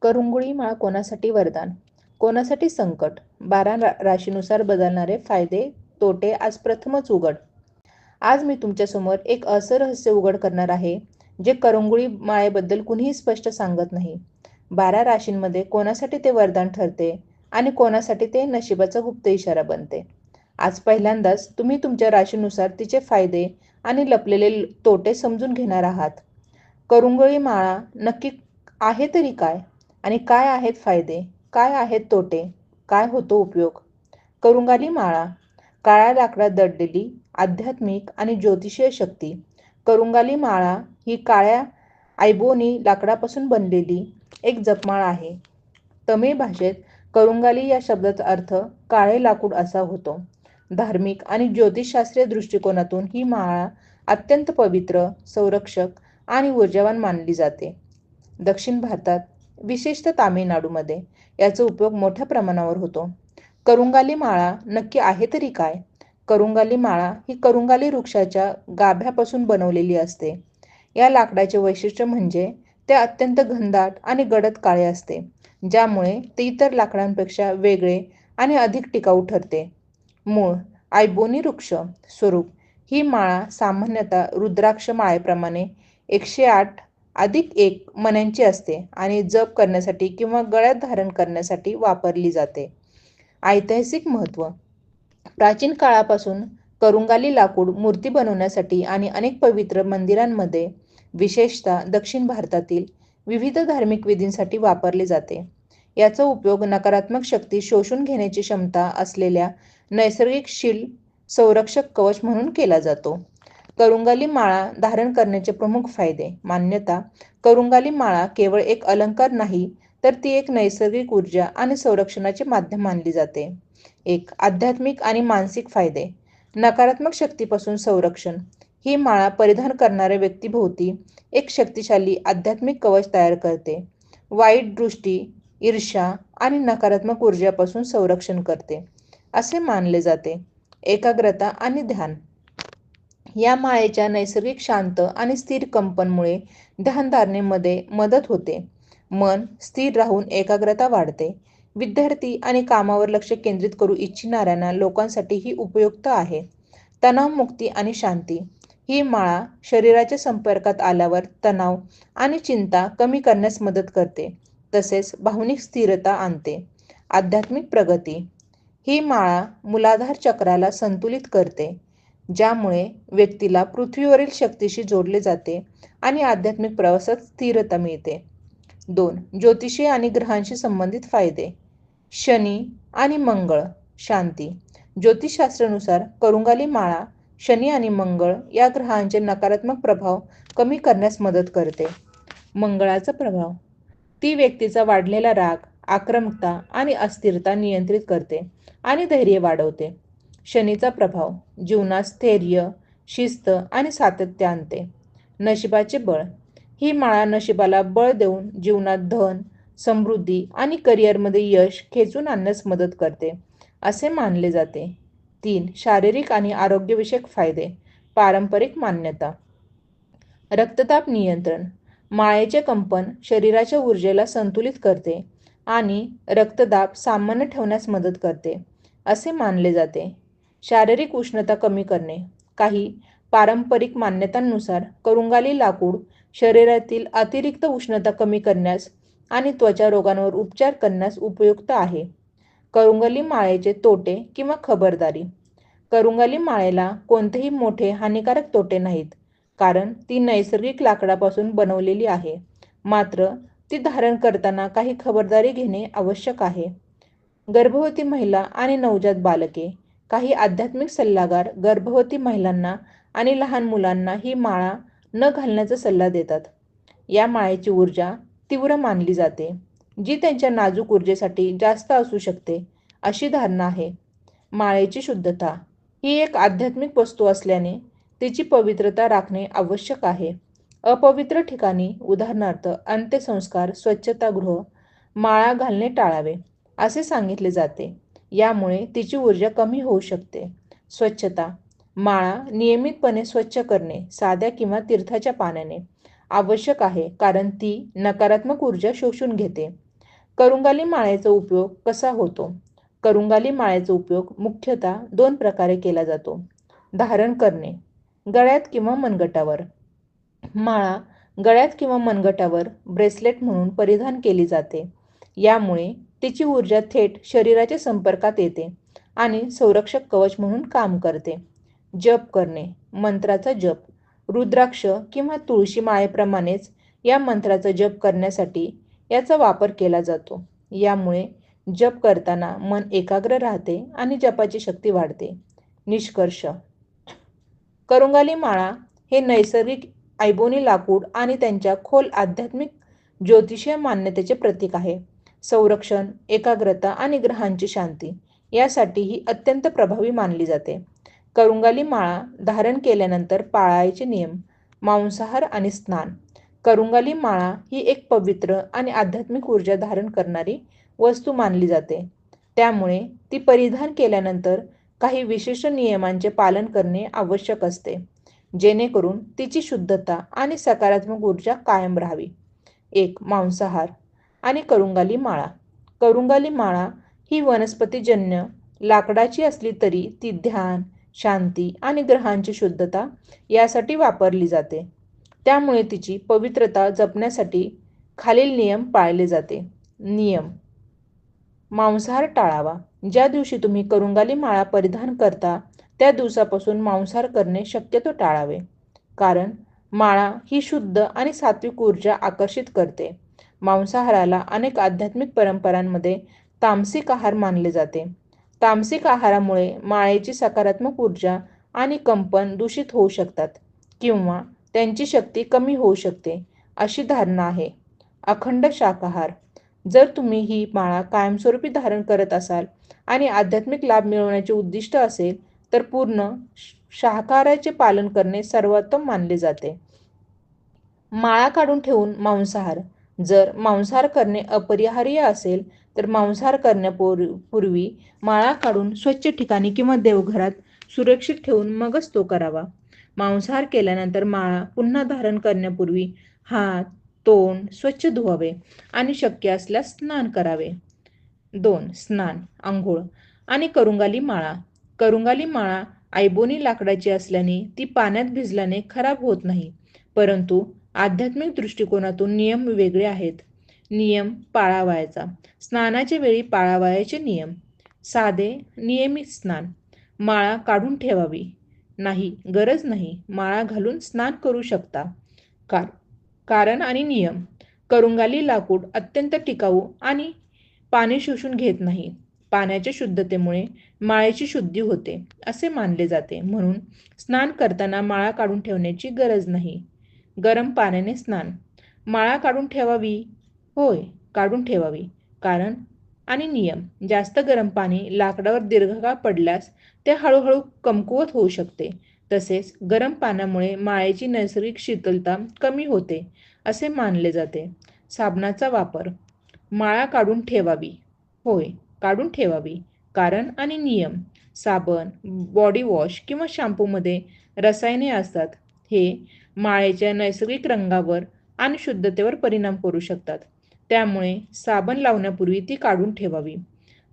करुंगुळी माळ कोणासाठी वरदान, कोणासाठी संकट? 12 राशीनुसार बदलणारे फायदे, तोटे आज प्रथमच उघड. आज मी तुमच्यासमोर एक असं रहस्य उघड करणार आहे, जे करुंगुळी माळेबद्दल कुणीही स्पष्ट सांगत नाही. 12 राशींमध्ये कोणासाठी ते वरदान ठरते आणि कोणासाठी ते नशिबाचा गुप्त इशारा बनते. आज पहिल्यांदाच तुम्ही तुमच्या राशीनुसार तिचे फायदे आणि लपलेले तोटे समजून घेणार आहात. करुंगुळी माळा नक्की आहे तरी काय? आणि काय आहेत फायदे? काय आहेत तोटे? काय होतो उपयोग? करुंगाली माळा, काळ्या लाकडात दडलेली आध्यात्मिक आणि ज्योतिषीय शक्ती. करुंगाली माळा ही काळ्या आयबोनी लाकडापासून बनलेली एक जपमाळ आहे. तमिळ भाषेत करुंगाली या शब्दाचा अर्थ काळे लाकूड असा होतो. धार्मिक आणि ज्योतिषशास्त्रीय दृष्टिकोनातून ही माळा अत्यंत पवित्र, संरक्षक आणि ऊर्जावान मानली जाते. दक्षिण भारतात, विशेषतः तामिळनाडूमध्ये याचा उपयोग मोठ्या प्रमाणावर होतो. करुंगाली माळा नक्की आहे तरी काय? करुंगाली माळा ही करुंगाली वृक्षाच्या गाभ्यापासून बनवलेली असते. या लाकडाचे वैशिष्ट्य म्हणजे ते अत्यंत घनदाट आणि गडद काळे असते, ज्यामुळे ते इतर लाकडांपेक्षा वेगळे आणि अधिक टिकाऊ ठरते. मूळ आयबोनी वृक्ष. स्वरूप ही माळा सामान्यतः रुद्राक्ष माळेप्रमाणे 108 अधिक 1 मण्यांची असते आणि जप करण्यासाठी किंवा गळ्यात धारण करण्यासाठी वापरली जाते. ऐतिहासिक महत्त्व. प्राचीन काळापासून करुंगाली लाकूड मूर्ती बनवण्यासाठी आणि अनेक पवित्र मंदिरांमध्ये, विशेषतः दक्षिण भारतातील विविध धार्मिक विधींसाठी वापरले जाते. याचा उपयोग नकारात्मक शक्ती शोषून घेण्याची क्षमता असलेल्या नैसर्गिक शील संरक्षक कवच म्हणून केला जातो. करुंगाली माळा धारण करण्याचे प्रमुख फायदे. मान्यता. करुंगाली माळा केवळ एक अलंकार नाही, तर ती एक नैसर्गिक ऊर्जा आणि संरक्षणाचे माध्यम मानली जाते. 1. आध्यात्मिक आणि मानसिक फायदे. नकारात्मक शक्तीपासून संरक्षण. ही माळा परिधान करणाऱ्या व्यक्तीभोवती एक शक्तिशाली आध्यात्मिक कवच तयार करते. वाईट दृष्टी, ईर्ष्या आणि नकारात्मक ऊर्जापासून संरक्षण करते असे मानले जाते. एकाग्रता आणि ध्यान. या माळेच्या नैसर्गिक शांत आणि स्थिर कंपनमुळे ध्यानधारणेमध्ये मदत होते. मन स्थिर राहून एकाग्रता वाढते. विद्यार्थी आणि कामावर लक्ष केंद्रित करू इच्छिणाऱ्या लोकांसाठी ही उपयुक्त आहे. तणावमुक्ती आणि शांती. ही माळा शरीराच्या संपर्कात आल्यावर तणाव आणि चिंता कमी करण्यास मदत करते, तसेच भावनिक स्थिरता आणते. आध्यात्मिक प्रगती. ही माळा मूलाधार चक्राला संतुलित करते, ज्यामुळे व्यक्तीला पृथ्वीवरील शक्तीशी जोडले जाते आणि आध्यात्मिक प्रवासात स्थिरता मिळते. 2. ज्योतिषी आणि ग्रहांशी संबंधित फायदे. शनी आणि मंगळ शांती. ज्योतिषशास्त्रानुसार करुंगाली माळा शनी आणि मंगळ या ग्रहांचे नकारात्मक प्रभाव कमी करण्यास मदत करते. मंगळाचा प्रभाव. ती व्यक्तीचा वाढलेला राग, आक्रमकता आणि अस्थिरता नियंत्रित करते आणि धैर्य वाढवते. शनीचा प्रभाव. जीवनात स्थैर्य, शिस्त आणि सातत्य आणते. नशिबाचे बळ. ही माळा नशिबाला बळ देऊन जीवनात धन, समृद्धी आणि करिअरमध्ये यश खेचून आणण्यास मदत करते असे मानले जाते. 3. शारीरिक आणि आरोग्यविषयक फायदे. पारंपरिक मान्यता. रक्तदाब नियंत्रण. माळेचे कंपन शरीराच्या ऊर्जेला संतुलित करते आणि रक्तदाब सामान्य ठेवण्यास मदत करते असे मानले जाते. शारीरिक उष्णता कमी करणे. काही पारंपरिक मान्यतांनुसार करुंगाली लाकूड शरीरातील अतिरिक्त उष्णता कमी करण्यास आणि त्वचा रोगांवर उपचार करण्यास उपयुक्त आहे. करुंगाली माळेचे तोटे किंवा खबरदारी. करुंगाली माळेला कोणतेही मोठे हानिकारक तोटे नाहीत, कारण ती नैसर्गिक लाकडापासून बनवलेली आहे. मात्र ती धारण करताना काही खबरदारी घेणे आवश्यक आहे. गर्भवती महिला आणि नवजात बालके. काही आध्यात्मिक सल्लागार गर्भवती महिलांना आणि लहान मुलांना ही माळा न घालण्याचा सल्ला देतात. या माळेची ऊर्जा तीव्र मानली जाते, जी त्यांच्या नाजूक ऊर्जेसाठी जास्त असू शकते अशी धारणा आहे. माळेची शुद्धता. ही एक आध्यात्मिक वस्तू असल्याने तिची पवित्रता राखणे आवश्यक आहे. अपवित्र ठिकाणी, उदाहरणार्थ अंत्यसंस्कार, स्वच्छतागृह, माळा घालणे टाळावे असे सांगितले जाते. यामुळे तिची ऊर्जा कमी होऊ शकते. स्वच्छता. माळा नियमितपणे स्वच्छ करणे साध्या किंवा तीर्थाच्या पाण्याने आवश्यक आहे, कारण ती नकारात्मक ऊर्जा शोषून घेते. करुंगाली माळेचा उपयोग कसा होतो? करुंगाली माळेचा उपयोग मुख्यतः 2 प्रकारे केला जातो. धारण करणे, गळ्यात किंवा मनगटावर. माळा गळ्यात किंवा मनगटावर ब्रेसलेट म्हणून परिधान केली जाते. यामुळे तिची ऊर्जा थेट शरीराच्या संपर्कात येते आणि संरक्षक कवच म्हणून काम करते. जप करणे, मंत्राचा जप. रुद्राक्ष किंवा तुळशी माळेप्रमाणेच या मंत्राचा जप करण्यासाठी याचा वापर केला जातो. यामुळे जप करताना मन एकाग्र राहते आणि जपाची शक्ती वाढते. निष्कर्ष: करुंगाली माळा हे नैसर्गिक आयबोनी लाकूड आणि त्यांच्या खोल आध्यात्मिक ज्योतिषीय मान्यतेचे प्रतीक आहे. संरक्षण, एकाग्रता आणि ग्रहांची शांती यासाठी ही अत्यंत प्रभावी मानली जाते. करुंगाली माळा धारण केल्यानंतर पाळायचे नियम: मांसाहार आणि स्नान. करुंगाली माळा ही एक पवित्र आणि आध्यात्मिक ऊर्जा धारण करणारी वस्तू मानली जाते. त्यामुळे ती परिधान केल्यानंतर काही विशिष्ट नियमांचे पालन करणे आवश्यक असते, जेणेकरून तिची शुद्धता आणि सकारात्मक ऊर्जा कायम राहावी. 1. मांसाहार आणि करुंगाली माळा. करुंगाली माळा ही वनस्पतीजन्य लाकडाची असली तरी ती ध्यान, शांती आणि ग्रहांची शुद्धता यासाठी वापरली जाते. त्यामुळे तिची पवित्रता जपण्यासाठी खालील नियम पाळले जाते. नियम: मांसाहार टाळावा. ज्या दिवशी तुम्ही करुंगाली माळा परिधान करता त्या दिवसापासून मांसाहार करणे शक्यतो टाळावे. कारण माळा ही शुद्ध आणि सात्विक ऊर्जा आकर्षित करते. मांसाहाराला अनेक आध्यात्मिक परंपरांमध्ये तामसिक आहार मानले जाते. तामसिक आहारामुळे माळेची सकारात्मक ऊर्जा आणि कंपन दूषित होऊ शकतात किंवा त्यांची शक्ती कमी होऊ शकते, अशी धारणा आहे. अखंड शाकाहार. जर तुम्ही ही माळा कायमस्वरूपी धारण करत असाल आणि आध्यात्मिक लाभ मिळवण्याचे उद्दिष्ट असेल तर पूर्ण शाकाहाराचे पालन करणे सर्वोत्तम मानले जाते. माळा काढून ठेवून मांसाहार. जर मांसाहार करणे अपरिहार्य असेल तर मांसाहार करण्यापूर्वी माळा काढून स्वच्छ ठिकाणी किंवा देवघरात सुरक्षित ठेवून मगच तो करावा. मांसाहार केल्यानंतर माळा पुन्हा धारण करण्यापूर्वी हात, तोंड स्वच्छ धुवावे आणि शक्य असल्यास स्नान करावे. 2. स्नान, अंघोळ आणि करुंगाली माळा. करुंगाली माळा आयबोनी लाकडाची असल्याने ती पाण्यात भिजल्याने खराब होत नाही, परंतु आध्यात्मिक दृष्टिकोनातून नियम वेगळे आहेत. नियम पाळावयाचा. स्नानाच्या वेळी पाळावयाचे नियम: साधे, नियमित स्नान. माळा काढून ठेवावी नाही, गरज नाही. माळा घालून स्नान करू शकता. कारण आणि नियम: करुंगाली लाकूड अत्यंत टिकाऊ आणि पाणी शोषून घेत नाही. पाण्याच्या शुद्धतेमुळे माळेची शुद्धी होते असे मानले जाते, म्हणून स्नान करताना माळा काढून ठेवण्याची गरज नाही. गरम पाण्याने स्नान. माळा काढून ठेवावी? होय, काढून ठेवावी. कारण आणि नियम: जास्त गरम पाणी लाकडावर दीर्घकाळ पडल्यास ते हळूहळू कमकुवत होऊ शकते. तसेच गरम पाण्यामुळे माळेची नैसर्गिक शीतलता कमी होते असे मानले जाते. साबणाचा वापर. माळा काढून ठेवावी? होय, काढून ठेवावी. कारण आणि नियम: साबण, बॉडी वॉश किंवा शॅम्पूमध्ये रसायने असतात. हे माळेच्या नैसर्गिक रंगावर आणि शुद्धतेवर परिणाम करू शकतात. त्यामुळे साबण लावण्यापूर्वी ती काढून ठेवावी.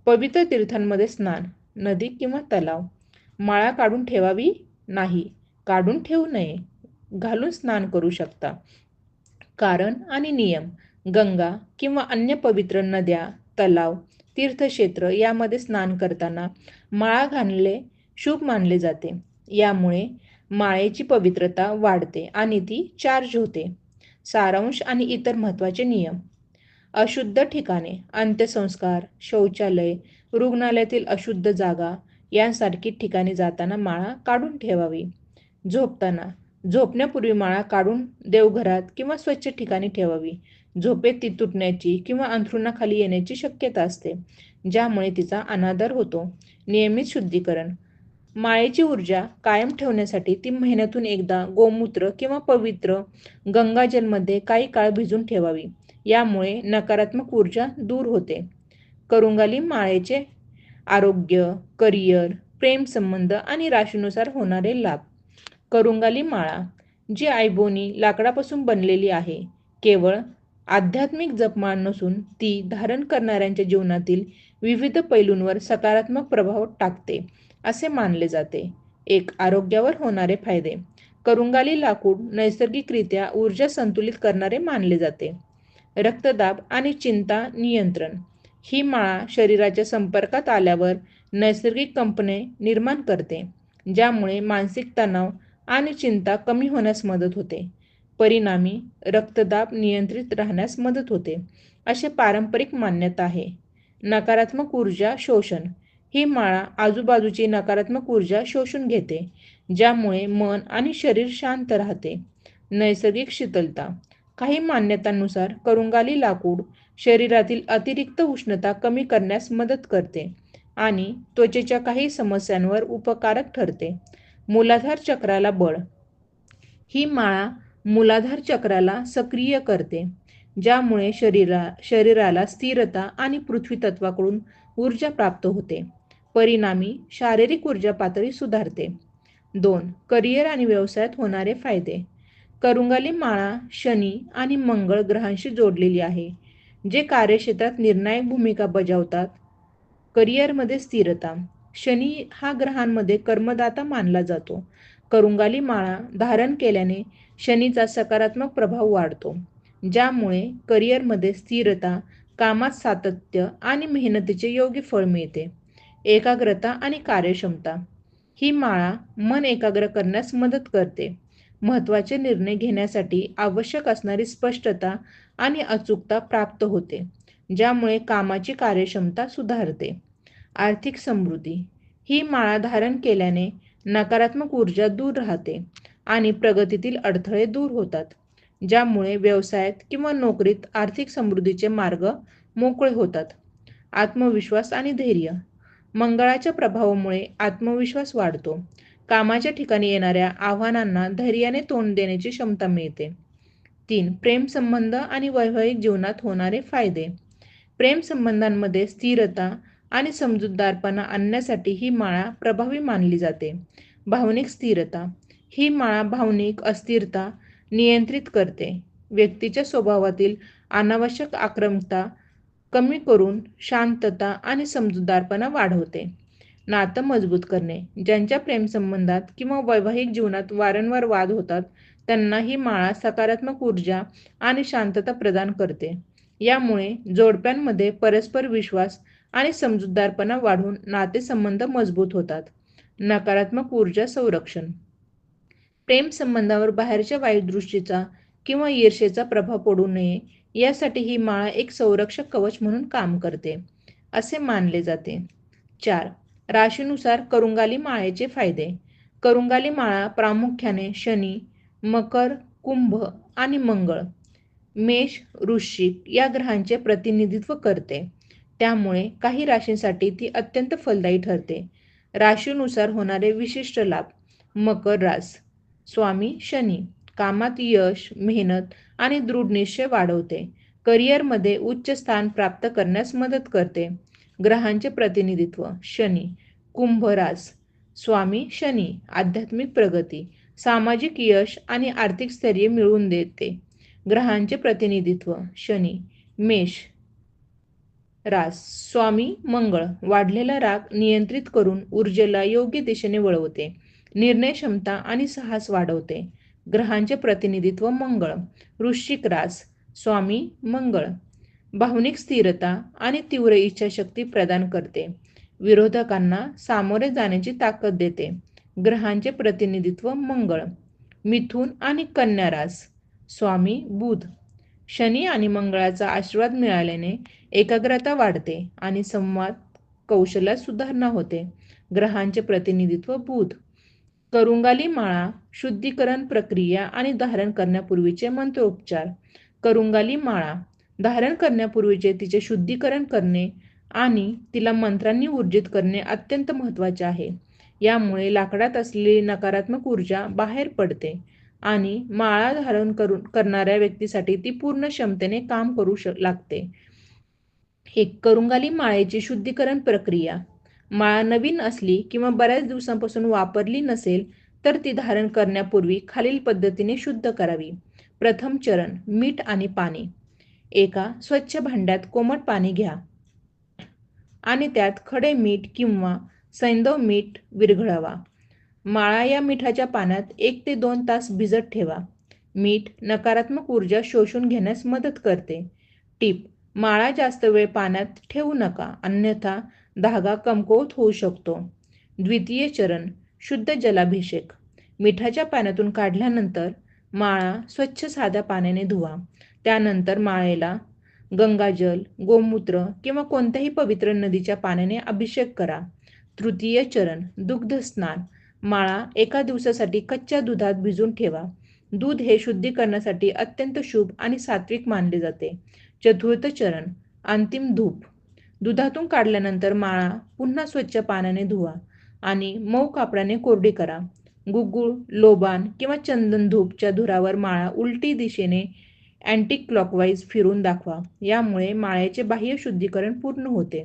पवित्र तीर्थांमध्ये स्नान, नदी किंवा तलाव. माळा काढून ठेवावी? नाही, काढून ठेवू नये. घालून स्नान करू शकता. कारण आणि नियम: गंगा किंवा अन्य पवित्र नद्या, तलाव, तीर्थक्षेत्र यामध्ये स्नान करताना माळा घालणे शुभ मानले जाते. यामुळे माळेची पवित्रता वाढते आणि ती चार्ज होते. सारांश आणि इतर महत्त्वाचे नियम: अशुद्ध ठिकाणे, अंत्यसंस्कार, शौचालय, रुग्णालयातील अशुद्ध जागा यांसारखी ठिकाणी जाताना माळा काढून ठेवावी. झोपताना. झोपण्यापूर्वी माळा काढून देवघरात किंवा स्वच्छ ठिकाणी ठेवावी. झोपेत ती तुटण्याची किंवा अंथरुणाखाली येण्याची शक्यता असते, ज्यामुळे तिचा अनादर होतो. नियमित शुद्धीकरण. माळेची ऊर्जा कायम ठेवण्यासाठी ती महिन्यातून एकदा गोमूत्र किंवा पवित्र गंगाजलमध्ये काही काळ भिजवून ठेवावी. यामुळे नकारात्मक ऊर्जा दूर होते. करुंगाली माळेचे आरोग्य, करिअर, प्रेमसंबंध आणि राशीनुसार होणारे लाभ. करुंगाली माळा, जी आयबोनी लाकडापासून बनलेली आहे, केवळ आध्यात्मिक जपमाळ नसून ती धारण करणाऱ्यांच्या जीवनातील विविध पैलूंवर सकारात्मक प्रभाव टाकते असे मानले जाते. 1. आरोग्यावर होणारे फायदे. करुंगाली लाकूड नैसर्गिकरित्या ऊर्जा संतुलित करणारे मानले जाते. रक्तदाब आणि चिंता नियंत्रण. ही माळा शरीराच्या संपर्कात आल्यावर नैसर्गिक कंपने निर्माण करते, ज्यामुळे मानसिक तणाव आणि चिंता कमी होण्यास मदत होते. परिणामी रक्तदाब नियंत्रित राहण्यास मदत होते, असे पारंपरिक मान्यता आहे. नकारात्मक ऊर्जा शोषण. ही माळा आजूबाजूची नकारात्मक ऊर्जा शोषून घेते, ज्यामुळे मन आणि शरीर शांत राहते. नैसर्गिक शीतलता. काही मान्यतांनुसार करुंगाली लाकूड शरीरातील अतिरिक्त उष्णता कमी करण्यास मदत करते आणि त्वचेच्या काही समस्यांवर उपकारक ठरते. मूलाधार चक्राला बळ. ही माळा मूलाधार चक्राला सक्रिय करते, ज्यामुळे शरीराला स्थिरता आणि पृथ्वी तत्वाकडून ऊर्जा प्राप्त होते. परिणामी शारीरिक ऊर्जा पातळी सुधारते. 2. करिअर आणि व्यवसायात होणारे फायदे. करुंगाली माळा शनी आणि मंगळ ग्रहांशी जोडलेली आहे, जे कार्यक्षेत्रात निर्णायक भूमिका बजावतात. करिअरमध्ये स्थिरता. शनी हा ग्रहांमध्ये कर्मदाता मानला जातो. करुंगाली माळा धारण केल्याने शनीचा सकारात्मक प्रभाव वाढतो, ज्यामुळे करिअरमध्ये स्थिरता, कामात सातत्य आणि मेहनतीचे योग्य फळ मिळते. एकाग्रता आणि कार्यक्षमता. ही माळा मन एकाग्र करण्यास मदत करते. महत्त्वाचे निर्णय घेण्यासाठी आवश्यक असणारी स्पष्टता आणि अचूकता प्राप्त होते, ज्यामुळे कामाची कार्यक्षमता सुधारते. आर्थिक समृद्धी. ही माळा धारण केल्याने नकारात्मक ऊर्जा दूर राहते आणि प्रगतीतील अडथळे दूर होतात, ज्यामुळे व्यवसायात किंवा नोकरीत आर्थिक समृद्धीचे मार्ग मोकळे होतात. आत्मविश्वास आणि धैर्य. मंगळाच्या प्रभावामुळे आत्मविश्वास वाढतो. कामाच्या ठिकाणी येणाऱ्या आव्हानांना धैर्याने तोंड देण्याची क्षमता मिळते. 3. प्रेमसंबंध आणि वैवाहिक जीवनात होणारे फायदे. प्रेमसंबंधांमध्ये स्थिरता आणि समजूतदारपणा आणण्यासाठी ही माळा प्रभावी मानली जाते. भावनिक स्थिरता. ही माळा भावनिक अस्थिरता नियंत्रित करते. व्यक्तीच्या स्वभावातील अनावश्यक आक्रमकता कमी करून शांतता आणि समजूतदारपणा वाढवते. नातं मजबूत करणे. ज्यांच्या प्रेमसंबंधात किंवा वैवाहिक जीवनात वारंवार वाद होतात, त्यांना ही माळा सकारात्मक ऊर्जा आणि शांतता प्रदान करते. यामुळे जोडप्यांमध्ये परस्पर विश्वास आणि समजूतदारपणा वाढून नातेसंबंध मजबूत होतात. नकारात्मक ऊर्जा संरक्षण. प्रेमसंबंधावर बाहेरच्या वाईट दृष्टीचा किंवा ईर्ष्येचा प्रभाव पडू नये यासाठी ही माळा एक संरक्षक कवच म्हणून काम करते, असे मानले जाते. 4. राशीनुसार करुंगाली माळेचे फायदे. करुंगाली माळा प्रामुख्याने शनी, मकर, कुंभ आणि मंगळ, मेष, वृश्चिक या ग्रहांचे प्रतिनिधित्व करते. त्यामुळे काही राशींसाठी ती अत्यंत फलदायी ठरते. राशीनुसार होणारे विशिष्ट लाभ. मकर रास. स्वामी शनी. कामात यश, मेहनत आणि दृढ निश्चय वाढवते. करिअरमध्ये उच्च स्थान प्राप्त करण्यास मदत करते. ग्रहांचे प्रतिनिधित्व. शनी. कुंभ रास. स्वामी शनी. आध्यात्मिक प्रगती, सामाजिक यश आणि आर्थिक स्थैर्य मिळवून देते. ग्रहांचे प्रतिनिधित्व. शनी. मेष रास. स्वामी मंगळ. वाढलेला राग नियंत्रित करून ऊर्जेला योग्य दिशेने वळवते. निर्णय क्षमता आणि साहस वाढवते. ग्रहांचे प्रतिनिधित्व. मंगळ. वृश्चिक रास. स्वामी मंगळ. भावनिक स्थिरता आणि तीव्र इच्छाशक्ती प्रदान करते. विरोधकांना सामोरे जाण्याची ताकद देते. ग्रहांचे प्रतिनिधित्व. मंगळ. मिथुन आणि कन्या रास. स्वामी बुध. शनी आणि मंगळाचा आशीर्वाद मिळाल्याने एकाग्रता वाढते आणि संवाद कौशल्यात सुधारणा होते. ग्रहांचे प्रतिनिधित्व. बुध. करुंगाली माळा शुद्धीकरण प्रक्रिया आणि धारण करण्यापूर्वीचे मंत्रोपचार. करुंगाली माळा धारण करण्यापूर्वीचे तिचे शुद्धीकरण करणे आणि तिला मंत्रांनी ऊर्जित करणे अत्यंत महत्त्वाचे आहे. यामुळे लाकडात असलेली नकारात्मक ऊर्जा बाहेर पडते आणि माळा धारण करणाऱ्या व्यक्तीसाठी ती पूर्ण क्षमतेने काम करू लागते. एक करुंगाली माळेची शुद्धीकरण प्रक्रिया. माळा नवीन असली किंवा बऱ्याच दिवसांपासून वापरली नसेल तर ती धारण करण्यापूर्वी खालील पद्धतीने शुद्ध करावी. प्रथम चरण. मीठ आणि पाणी. एका स्वच्छ भांड्यात कोमट पाणी घ्या आणि त्यात खडे मीठ किंवा सैंधव मीठ विरघळवा. माळा या मिठाच्या पाण्यात 1 ते 2 तास भिजत ठेवा. मीठ नकारात्मक ऊर्जा शोषून घेण्यास मदत करते. टिप: माळा जास्त वेळ पाण्यात ठेवू नका, अन्यथा धागा कमकुवत होऊ शकतो. द्वितीय चरण: शुद्ध जलाभिषेक. मिठाच्या पाण्यातून काढल्यानंतर माळा स्वच्छ साध्या पाण्याने धुवा. त्यानंतर माळेला गंगाजल, गोमूत्र किंवा कोणत्याही पवित्र नदीच्या पाण्याने अभिषेक करा. तृतीय चरण: दुग्ध स्नान. माळा एका दिवसासाठी कच्च्या दुधात भिजवून ठेवा. दूध हे शुद्धीकरणासाठी अत्यंत शुभ आणि सात्विक मानले जाते. चतुर्थ चरण: अंतिम धूप. दुधातून काढल्यानंतर माळा पुन्हा स्वच्छ पाण्याने धुवा आणि मऊ कापडाने कोरडी करा. गुग्गुळ, लोबान किंवा चंदन धूपच्या धुरावर माळा उलटी दिशेने अँटी क्लॉकवाईज फिरून दाखवा. यामुळे माळ्याचे बाह्य शुद्धीकरण पूर्ण होते.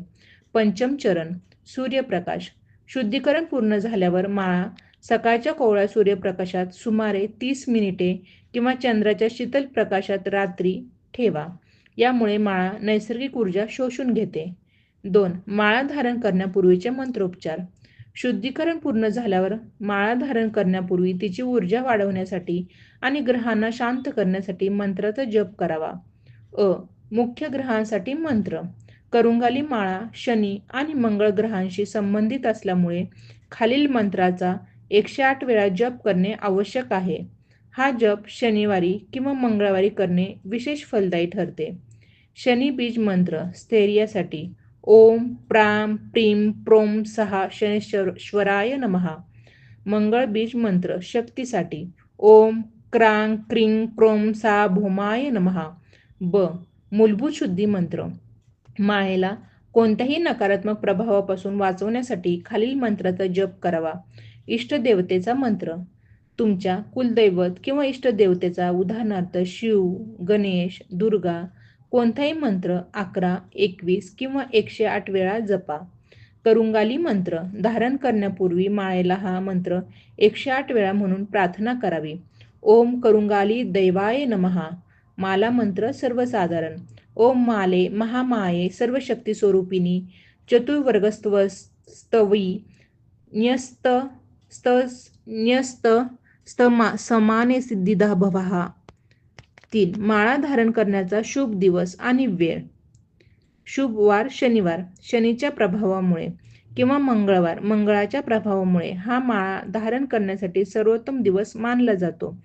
पंचम चरण: सूर्यप्रकाश. शुद्धीकरण पूर्ण झाल्यावर माळा सकाळच्या कोवळ्या सूर्यप्रकाशात सुमारे 30 मिनिटे किंवा चंद्राच्या शीतल प्रकाशात रात्री ठेवा. यामुळे माळा नैसर्गिक ऊर्जा शोषून घेते. 2. माळा धारण करण्यापूर्वीचे मंत्रोपचार. शुद्धीकरण पूर्ण झाल्यावर माळा धारण करण्यापूर्वी तिची ऊर्जा वाढवण्यासाठी आणि ग्रहांना शांत करण्यासाठी मंत्राचा जप करावा. मुख्य ग्रहांसाठी मंत्र. करुंगाली माळा शनी आणि मंगळ ग्रहांशी संबंधित असल्यामुळे खालील मंत्राचा 108 वेळा जप करणे आवश्यक आहे. हा जप शनिवारी किंवा मंगळवारी करणे विशेष फलदायी ठरते. शनी बीज मंत्र स्थैर्यासाठी: ओम प्राम प्रीम प्रोम सहा शनेश्वराय नमः. मंगळ बीज मंत्र शक्तीसाठी: ओम क्रांग क्रीं क्रोम सा भौमाय नमः. मूलभूत शुद्धी मंत्र. माळेला कोणत्याही नकारात्मक प्रभावापासून वाचवण्यासाठी खालील मंत्राचा जप करावा. इष्टदेवतेचा मंत्र. तुमच्या कुलदैवत किंवा इष्टदेवतेचा उदाहरणार्थ शिव, गणेश, दुर्गा कोणताही मंत्र 11, 21 किंवा 108 वेळा जपा. करुंगाली मंत्र. धारण करण्यापूर्वी माळेला हा मंत्र 108 वेळा म्हणून प्रार्थना करावी. ओम करुंगाली दैवाय नमः. माला मंत्र सर्वसाधारण: ओम माले महामाये सर्वशक्ती स्वरूपिणी चतुर्वर्गस्तवी न्यस्त न्यस्त समाने सिद्धिदा भवः. 3. माळा धारण करण्याचा शुभ दिवस आणि वेळ. शुभ वार शनिवार, शनीच्या प्रभावामुळे, किंवा मंगळवार, मंगळाच्या प्रभावामुळे हा माळा धारण करण्यासाठी सर्वोत्तम दिवस मानला जातो.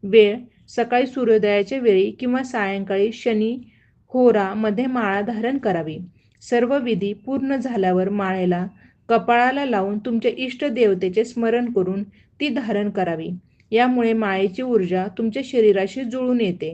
वेळ सकाळी सूर्योदयाच्या वेळी किंवा सायंकाळी शनी होरा मध्ये माळा धारण करावी. सर्व विधी पूर्ण झाल्यावर माळेला कपाळाला लावून तुमच्या इष्ट देवतेचे स्मरण करून ती धारण करावी. यामुळे माळेची ऊर्जा तुमच्या शरीराशी जुळून येते.